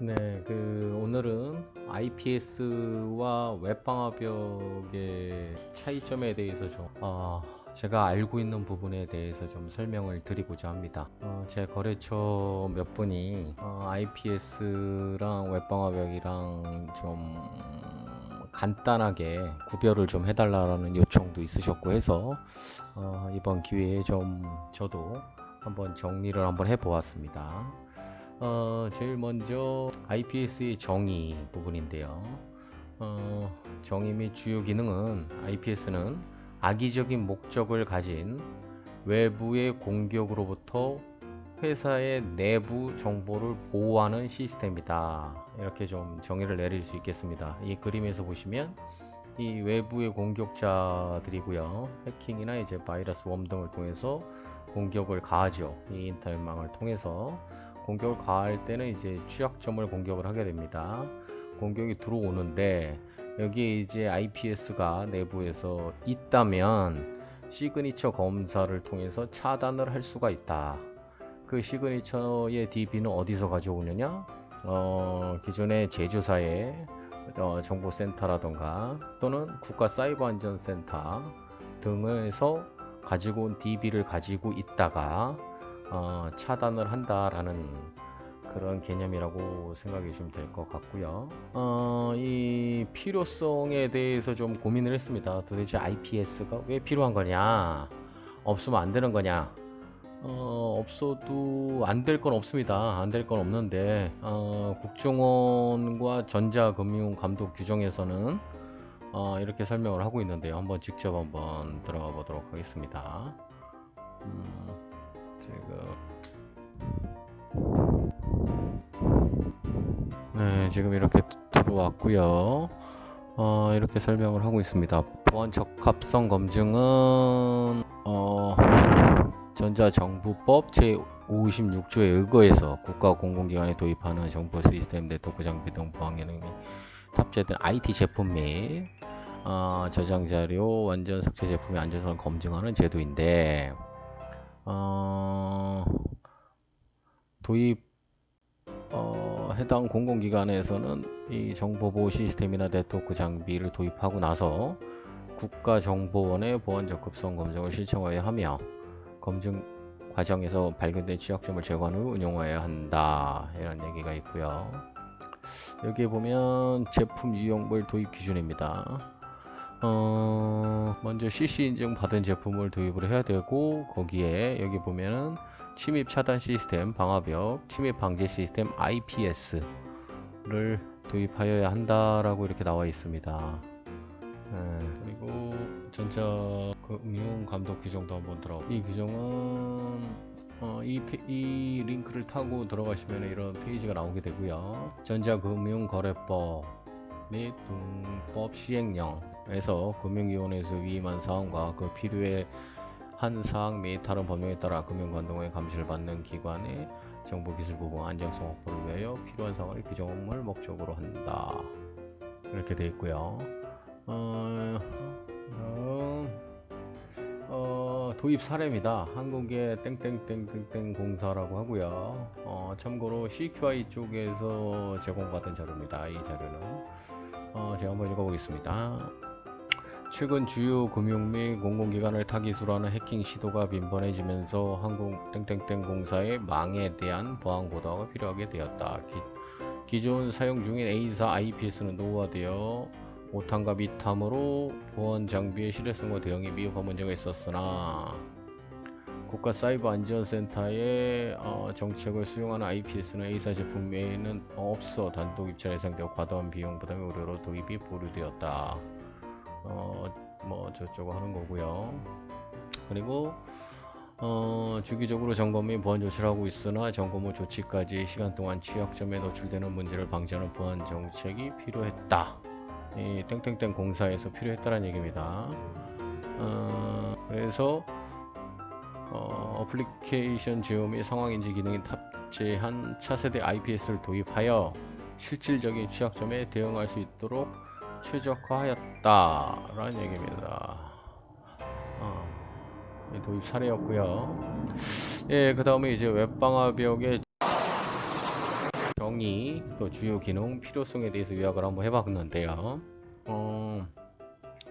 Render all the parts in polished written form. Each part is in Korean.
네, 오늘은 IPS와 웹방화벽의 차이점에 대해서 제가 알고 있는 부분에 대해서 좀 설명을 드리고자 합니다. 제 거래처 몇 분이 IPS랑 웹방화벽이랑 좀 간단하게 구별을 좀 해달라는 요청도 있으셨고 해서 이번 기회에 좀 저도 한번 정리를 한번 해보았습니다. 제일 먼저 IPS의 정의 부분인데요. 정의 및 주요 기능은 IPS는 악의적인 목적을 가진 외부의 공격으로부터 회사의 내부 정보를 보호하는 시스템이다. 이렇게 좀 정의를 내릴 수 있겠습니다. 이 그림에서 보시면 이 외부의 공격자들이고요. 해킹이나 이제 바이러스 웜 등을 통해서 공격을 가하죠. 이 인터넷망을 통해서 공격을 가할 때는 이제 취약점을 공격을 하게 됩니다. 공격이 들어오는데 여기에 이제 IPS가 내부에서 있다면 시그니처 검사를 통해서 차단을 할 수가 있다. 그 시그니처의 DB는 어디서 가져오느냐? 기존의 제조사의 정보센터라던가 또는 국가사이버안전센터 등에서 가지고 온 DB를 가지고 있다가 차단을 한다라는 그런 개념이라고 생각해 주시면 될 것 같고요. 이 필요성에 대해서 좀 고민을 했습니다. 도대체 IPS가 왜 필요한 거냐? 없으면 안 되는 거냐? 없어도 안 될 건 없습니다. 안 될 건 없는데 국정원과 전자금융감독 규정에서는 이렇게 설명을 하고 있는데요. 직접 한번 들어가 보도록 하겠습니다. 지금 이렇게 들어왔고요. 이렇게 설명을 하고 있습니다. 보안 적합성 검증은 전자정부법 제56조에 의거해서 국가공공기관에 도입하는 정보 시스템 네트워크 장비 등 보안 기능이 탑재된 IT 제품 및 저장 자료 완전 삭제 제품의 안전성을 검증하는 제도인데 도입 해당 공공기관에서는 이 정보보호 시스템이나 네트워크 장비를 도입하고 나서 국가정보원의 보안 적합성 검증을 실천해야 하며 검증 과정에서 발견된 취약점을 제거한 후 운용해야 한다. 이런 얘기가 있고요. 여기에 보면 제품 유형별 도입 기준입니다. 먼저 CC 인증 받은 제품을 도입을 해야 되고 거기에 여기 보면은 침입 차단 시스템 방화벽, 침입 방지 시스템 IPS를 도입하여야 한다라고 이렇게 나와 있습니다. 그리고 전자금융 감독 규정도 한번 들어가. 이 규정은 이 링크를 타고 들어가시면 이런 페이지가 나오게 되고요. 전자금융거래법 및 등법 시행령에서 금융위원회에서 위임한 사항과 그 필요에 한 사항 및 다른 법령에 따라 금융관동의 감시를 받는 기관의 정보기술 부분 안정성 확보를 위하여 필요한 사항을 규정을 목적으로 한다. 이렇게 되어 있고요. 도입 사례입니다. 한국의 땡땡땡땡땡 공사라고 하고요. 참고로 CQI 쪽에서 제공받은 자료입니다. 이 자료는 제가 한번 읽어보겠습니다. 최근 주요 금융 및 공공기관을 타깃으로 하는 해킹 시도가 빈번해지면서 한국 땡땡땡 공사의 망에 대한 보안 고도화가 필요하게 되었다. 기존 사용 중인 A사 IPS는 노후화되어 오탄과 미탐으로 보안 장비의 신뢰성과 대응에 미흡한 문제가 있었으나 국가사이버안전센터의 정책을 수용하는 IPS는 A사 제품 외에는 없어 단독 입찰 예상되어 과도한 비용 부담의 우려로 도입이 보류되었다. 저쩌고 하는 거고요. 그리고 주기적으로 점검 및 보안 조치를 하고 있으나 점검 후 조치까지 시간 동안 취약점에 노출되는 문제를 방지하는 보안 정책이 필요했다. 이 땡땡땡 공사에서 필요했다는 얘기입니다. 그래서 어플리케이션 제어 및 상황인지 기능이 탑재한 차세대 IPS를 도입하여 실질적인 취약점에 대응할 수 있도록 최적화하였다라는 얘기입니다. 도입 사례였고요. 그 다음에 이제 웹방화벽의 정의, 또 주요 기능, 필요성에 대해서 요약을 한번 해봤는데요.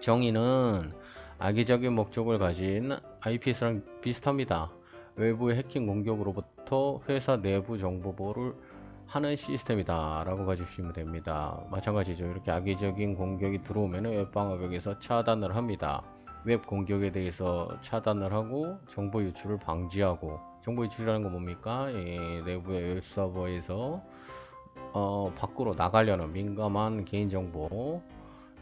정의는 악의적인 목적을 가진 IPS랑 비슷합니다. 외부의 해킹 공격으로부터 회사 내부 정보 보호를 하는 시스템이다 라고 봐주시면 됩니다. 마찬가지죠. 이렇게 악의적인 공격이 들어오면 웹방어벽에서 차단을 합니다. 웹 공격에 대해서 차단을 하고 정보 유출을 방지하고, 정보 유출이라는 건 뭡니까? 내부의 웹 서버에서 밖으로 나가려는 민감한 개인정보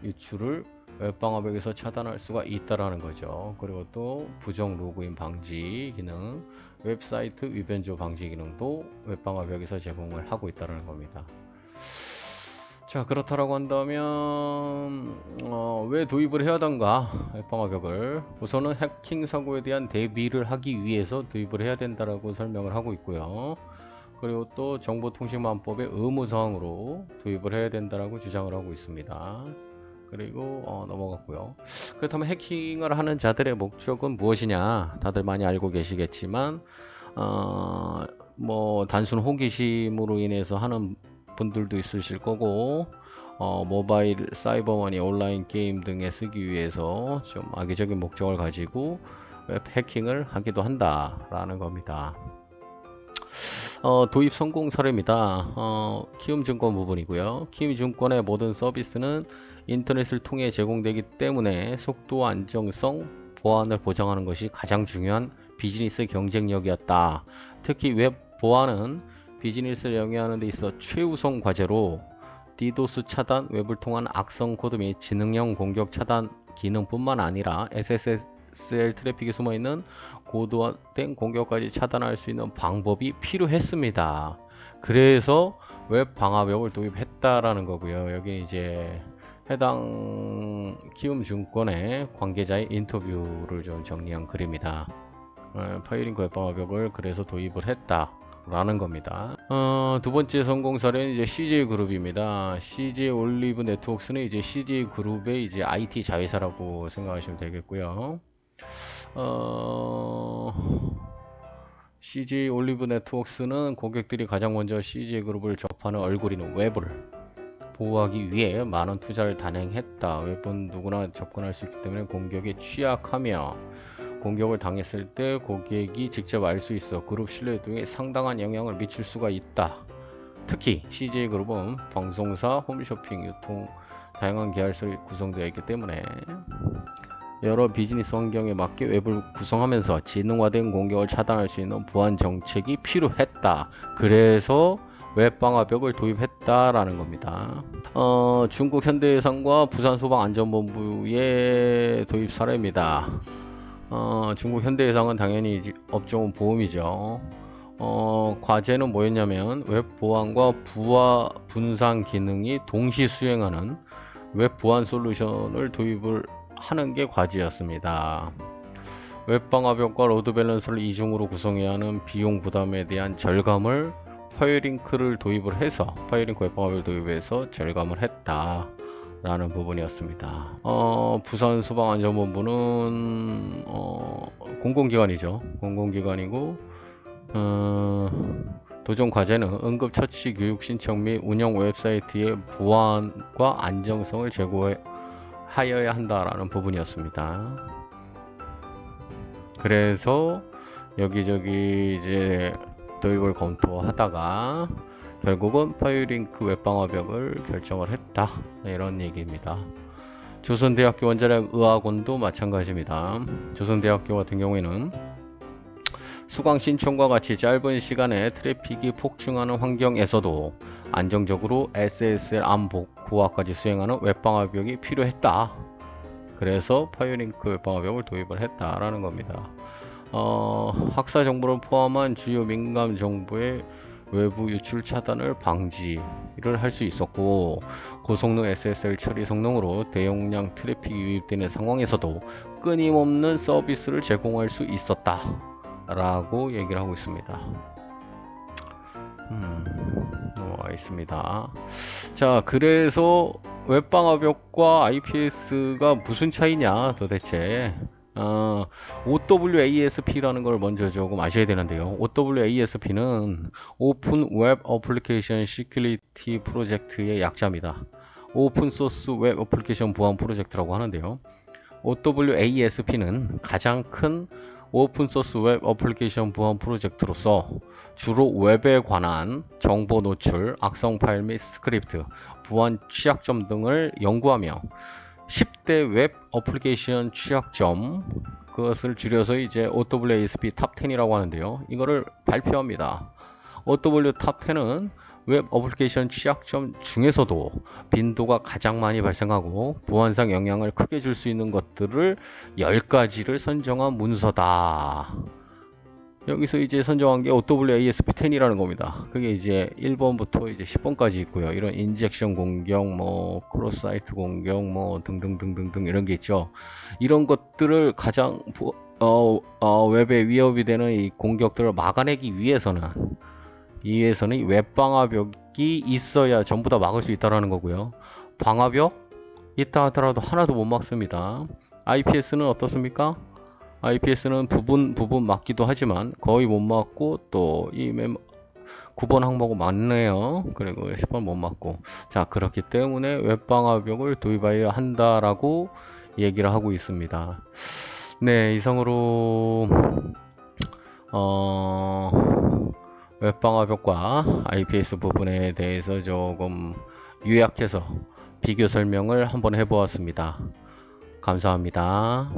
유출을 웹방어벽에서 차단할 수가 있다라는 거죠. 그리고 또 부정 로그인 방지 기능, 웹사이트 위변조 방지 기능도 웹방어벽에서 제공을 하고 있다는 겁니다. 자, 그렇다라고 한다면 왜 도입을 해야 하던가? 웹방어벽을 우선은 해킹 사고에 대한 대비를 하기 위해서 도입을 해야 된다라고 설명을 하고 있고요. 그리고 또 정보통신망법의 의무사항으로 도입을 해야 된다라고 주장을 하고 있습니다. 그리고 넘어갔고요. 그렇다면 해킹을 하는 자들의 목적은 무엇이냐? 다들 많이 알고 계시겠지만 뭐 단순 호기심으로 인해서 하는 분들도 있으실 거고, 모바일, 사이버머니, 온라인 게임 등에 쓰기 위해서 좀 악의적인 목적을 가지고 웹 해킹을 하기도 한다라는 겁니다. 도입 성공 사례입니다. 키움증권 부분이고요. 키움증권의 모든 서비스는 인터넷을 통해 제공되기 때문에 속도, 안정성, 보안을 보장하는 것이 가장 중요한 비즈니스 경쟁력이었다. 특히 웹 보안은 비즈니스를 영위하는 데 있어 최우선 과제로 디도스 차단, 웹을 통한 악성 코드 및 지능형 공격 차단 기능뿐만 아니라 SSL 트래픽이 숨어있는 고도화된 공격까지 차단할 수 있는 방법이 필요했습니다. 그래서 웹 방화벽을 도입했다라는 거고요. 여기 이제 해당 키움증권의 관계자의 인터뷰를 좀 정리한 글입니다. 파이어링크 웹 방화벽을 그래서 도입을 했다 라는 겁니다. 두 번째 성공 사례는 이제 CJ 그룹입니다. CJ 올리브 네트워크스는 이제 CJ 그룹의 이제 IT 자회사라고 생각하시면 되겠고요. CJ 올리브 네트워크스는 고객들이 가장 먼저 CJ 그룹을 접하는 얼굴인 웹을 보호하기 위해 많은 투자를 단행했다. 웹은 누구나 접근할 수 있기 때문에 공격에 취약하며 공격을 당했을 때 고객이 직접 알 수 있어 그룹 신뢰도에 상당한 영향을 미칠 수가 있다. 특히 CJ그룹은 방송사, 홈쇼핑, 유통, 다양한 계열사로 구성되어 있기 때문에 여러 비즈니스 환경에 맞게 웹을 구성하면서 지능화된 공격을 차단할 수 있는 보안 정책이 필요했다. 그래서 웹 방화벽을 도입했다라는 겁니다. 중국 현대해상과 부산소방안전본부의 도입 사례입니다. 중국 현대해상은 당연히 업종은 보험이죠. 과제는 뭐였냐면 웹 보안과 부하 분산 기능이 동시 수행하는 웹 보안 솔루션을 도입을 하는 게 과제였습니다. 웹 방화벽과 로드 밸런서를 이중으로 구성해야 하는 비용 부담에 대한 절감을 파이어링크를 도입을 해서 파이어링크 웹 방화벽을 도입해서 절감을 했다. 라는 부분이었습니다. 부산 소방안전본부는 공공기관이죠. 공공기관이고 도전 과제는 응급처치 교육 신청 및 운영 웹사이트의 보안과 안정성을 제고하여야 한다라는 부분이었습니다. 그래서 여기저기 이제 도입을 검토하다가 결국은 파이어링크 웹방화벽을 결정을 했다, 이런 얘기입니다. 조선대학교 원자력의학원도 마찬가지입니다. 조선대학교 같은 경우에는 수강 신청과 같이 짧은 시간에 트래픽이 폭증하는 환경에서도 안정적으로 SSL 암 보호까지 수행하는 웹방화벽이 필요했다. 그래서 파이어링크 웹방화벽을 도입을 했다라는 겁니다. 학사 정보를 포함한 주요 민감 정보의 외부 유출 차단을 방지를 할 수 있었고, 고성능 SSL 처리 성능으로 대용량 트래픽이 유입되는 상황에서도 끊임없는 서비스를 제공할 수 있었다 라고 얘기를 하고 있습니다. 넘어가 있습니다. 자, 그래서 웹방화벽과 IPS가 무슨 차이냐 도대체. OWASP라는 걸 먼저 조금 아셔야 되는데요. OWASP는 오픈 웹 어플리케이션 시큐리티 프로젝트의 약자입니다. 오픈 소스 웹 어플리케이션 보안 프로젝트라고 하는데요. OWASP는 가장 큰 오픈 소스 웹 어플리케이션 보안 프로젝트로서 주로 웹에 관한 정보 노출, 악성 파일 및 스크립트, 보안 취약점 등을 연구하며 10대 웹 어플리케이션 취약점, 그것을 줄여서 이제 OWASP 탑 10이라고 하는데요. 이거를 발표합니다. OW 탑 10은 웹 어플리케이션 취약점 중에서도 빈도가 가장 많이 발생하고 보안상 영향을 크게 줄 수 있는 것들을 10가지를 선정한 문서다. 여기서 이제 선정한 게 OWASP10이라는 겁니다. 그게 이제 1번부터 이제 10번까지 있고요. 이런 인젝션 공격, 뭐 크로스 사이트 공격, 뭐 등등등등등 이런 게 있죠. 이런 것들을 가장 웹에 위협이 되는 이 공격들을 막아내기 위해서는 이 웹방화벽이 있어야 전부 다 막을 수 있다라는 거고요. 방화벽 있다 하더라도 하나도 못 막습니다. IPS는 어떻습니까? IPS는 부분 막기도 하지만 거의 못 막고 또 이 9번 항목은 맞네요. 그리고 10번 못 막고. 자, 그렇기 때문에 웹방화벽을 도입해야 한다라고 얘기를 하고 있습니다. 네, 이상으로 어, 웹방화벽과 IPS 부분에 대해서 조금 요약해서 비교 설명을 한번 해보았습니다. 감사합니다.